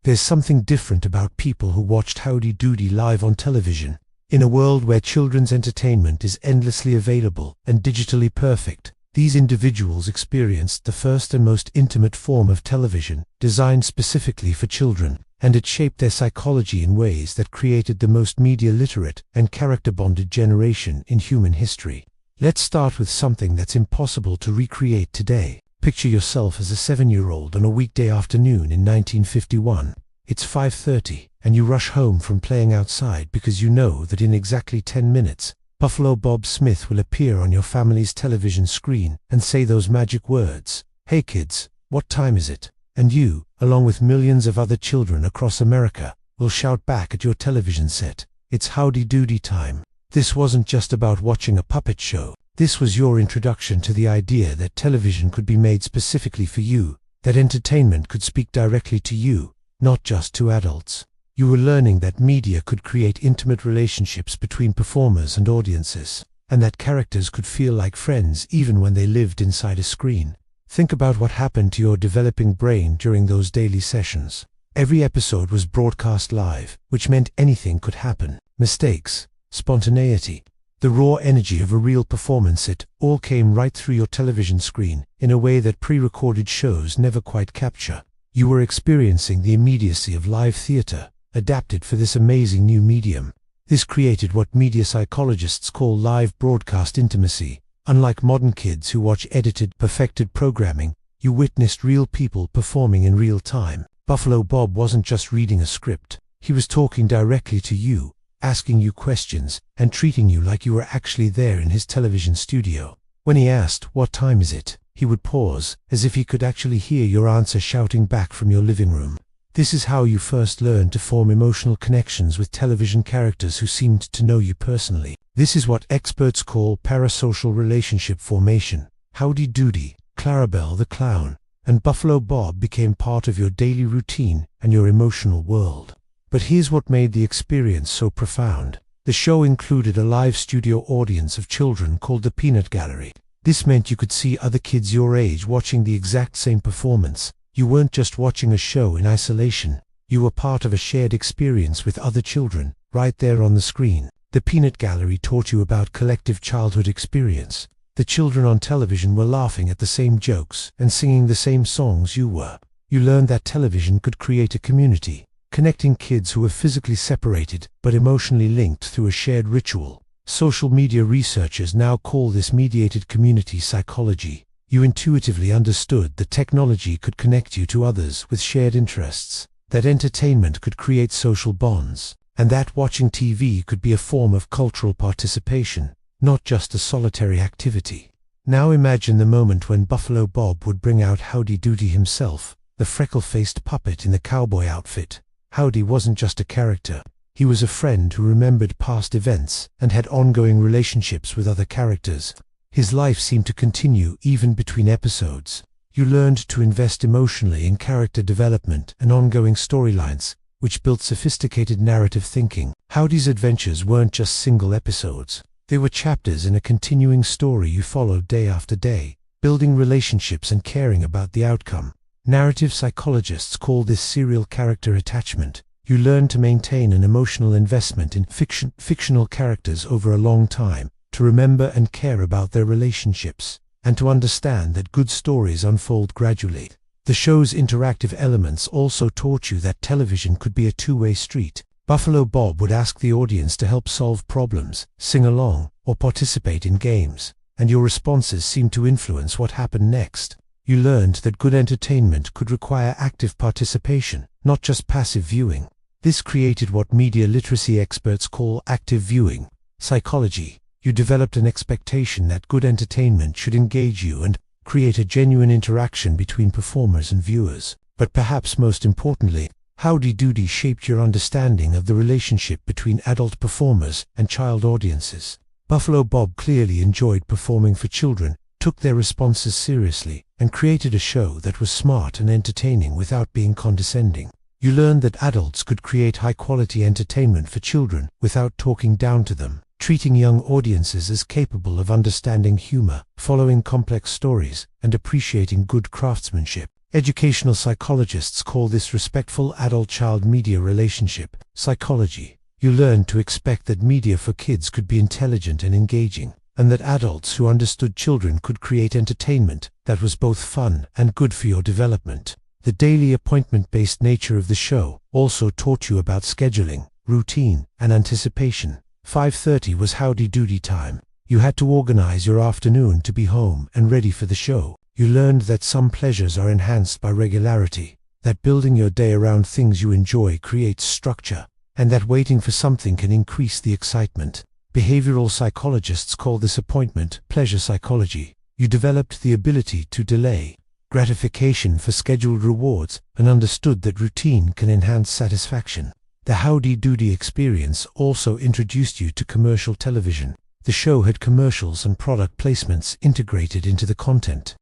There's something different about people who watched Howdy Doody live on television. In a world where children's entertainment is endlessly available and digitally perfect, these individuals experienced the first and most intimate form of television, designed specifically for children, and it shaped their psychology in ways that created the most media-literate and character-bonded generation in human history. Let's start with something that's impossible to recreate today. Picture yourself as a 7-year-old on a weekday afternoon in 1951. It's 5:30, and you rush home from playing outside because you know that in exactly 10 minutes, Buffalo Bob Smith will appear on your family's television screen and say those magic words, "Hey kids, what time is it?" And you, along with millions of other children across America, will shout back at your television set, "It's Howdy Doody time." This wasn't just about watching a puppet show. This was your introduction to the idea that television could be made specifically for you, that entertainment could speak directly to you, not just to adults. You were learning that media could create intimate relationships between performers and audiences, and that characters could feel like friends even when they lived inside a screen. Think about what happened to your developing brain during those daily sessions. Every episode was broadcast live, which meant anything could happen. Mistakes, spontaneity, the raw energy of a real performance, it all came right through your television screen in a way that pre-recorded shows never quite capture. You were experiencing the immediacy of live theater, adapted for this amazing new medium. This created what media psychologists call live broadcast intimacy. Unlike modern kids who watch edited, perfected programming, you witnessed real people performing in real time. Buffalo Bob wasn't just reading a script. He was talking directly to you, asking you questions, and treating you like you were actually there in his television studio. When he asked, "What time is it?" he would pause, as if he could actually hear your answer shouting back from your living room. This is how you first learned to form emotional connections with television characters who seemed to know you personally. This is what experts call parasocial relationship formation. Howdy Doody, Clarabelle the Clown, and Buffalo Bob became part of your daily routine and your emotional world. But here's what made the experience so profound. The show included a live studio audience of children called the Peanut Gallery. This meant you could see other kids your age watching the exact same performance. You weren't just watching a show in isolation. You were part of a shared experience with other children, right there on the screen. The Peanut Gallery taught you about collective childhood experience. The children on television were laughing at the same jokes and singing the same songs you were. You learned that television could create a community, connecting kids who were physically separated but emotionally linked through a shared ritual. Social media researchers now call this mediated community psychology. You intuitively understood that technology could connect you to others with shared interests, that entertainment could create social bonds, and that watching TV could be a form of cultural participation, not just a solitary activity. Now imagine the moment when Buffalo Bob would bring out Howdy Doody himself, the freckle-faced puppet in the cowboy outfit. Howdy wasn't just a character. He was a friend who remembered past events and had ongoing relationships with other characters. His life seemed to continue even between episodes. You learned to invest emotionally in character development and ongoing storylines, which built sophisticated narrative thinking. Howdy's adventures weren't just single episodes. They were chapters in a continuing story you followed day after day, building relationships and caring about the outcome. Narrative psychologists call this serial character attachment. You learn to maintain an emotional investment in fictional characters over a long time, to remember and care about their relationships, and to understand that good stories unfold gradually. The show's interactive elements also taught you that television could be a two-way street. Buffalo Bob would ask the audience to help solve problems, sing along, or participate in games, and your responses seemed to influence what happened next. You learned that good entertainment could require active participation, not just passive viewing. This created what media literacy experts call active viewing psychology. You developed an expectation that good entertainment should engage you and create a genuine interaction between performers and viewers. But perhaps most importantly, Howdy Doody shaped your understanding of the relationship between adult performers and child audiences. Buffalo Bob clearly enjoyed performing for children, took their responses seriously, and created a show that was smart and entertaining without being condescending. You learned that adults could create high-quality entertainment for children without talking down to them, treating young audiences as capable of understanding humor, following complex stories, and appreciating good craftsmanship. Educational psychologists call this respectful adult-child media relationship psychology. You learned to expect that media for kids could be intelligent and engaging, and that adults who understood children could create entertainment that was both fun and good for your development. The daily appointment-based nature of the show also taught you about scheduling, routine, and anticipation. 5:30 was Howdy Doody time. You had to organize your afternoon to be home and ready for the show. You learned that some pleasures are enhanced by regularity, that building your day around things you enjoy creates structure, and that waiting for something can increase the excitement. Behavioral psychologists call this appointment pleasure psychology. You developed the ability to delay gratification for scheduled rewards and understood that routine can enhance satisfaction. The Howdy Doody experience also introduced you to commercial television. The show had commercials and product placements integrated into the content.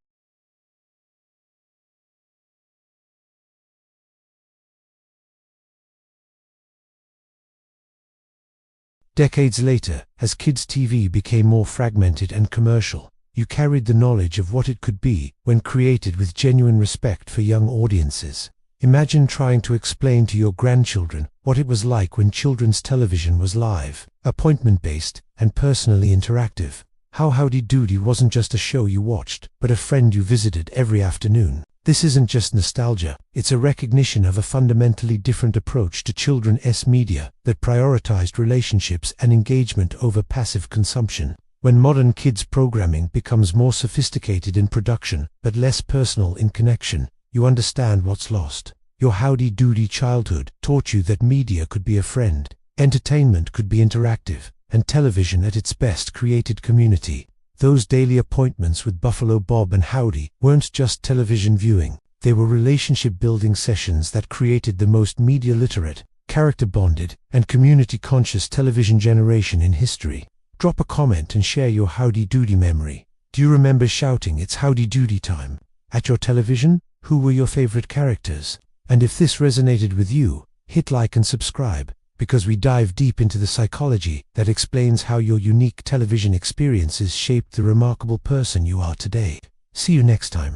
Decades later, as kids' TV became more fragmented and commercial, you carried the knowledge of what it could be when created with genuine respect for young audiences. Imagine trying to explain to your grandchildren what it was like when children's television was live, appointment-based, and personally interactive. How Howdy Doody wasn't just a show you watched, but a friend you visited every afternoon. This isn't just nostalgia, it's a recognition of a fundamentally different approach to children's media that prioritized relationships and engagement over passive consumption. When modern kids' programming becomes more sophisticated in production, but less personal in connection, you understand what's lost. Your Howdy Doody childhood taught you that media could be a friend, entertainment could be interactive, and television at its best created community. Those daily appointments with Buffalo Bob and Howdy weren't just television viewing. They were relationship-building sessions that created the most media-literate, character-bonded, and community-conscious television generation in history. Drop a comment and share your Howdy Doody memory. Do you remember shouting, "It's Howdy Doody time" at your television? Who were your favorite characters? And if this resonated with you, hit like and subscribe, because we dive deep into the psychology that explains how your unique television experiences shaped the remarkable person you are today. See you next time.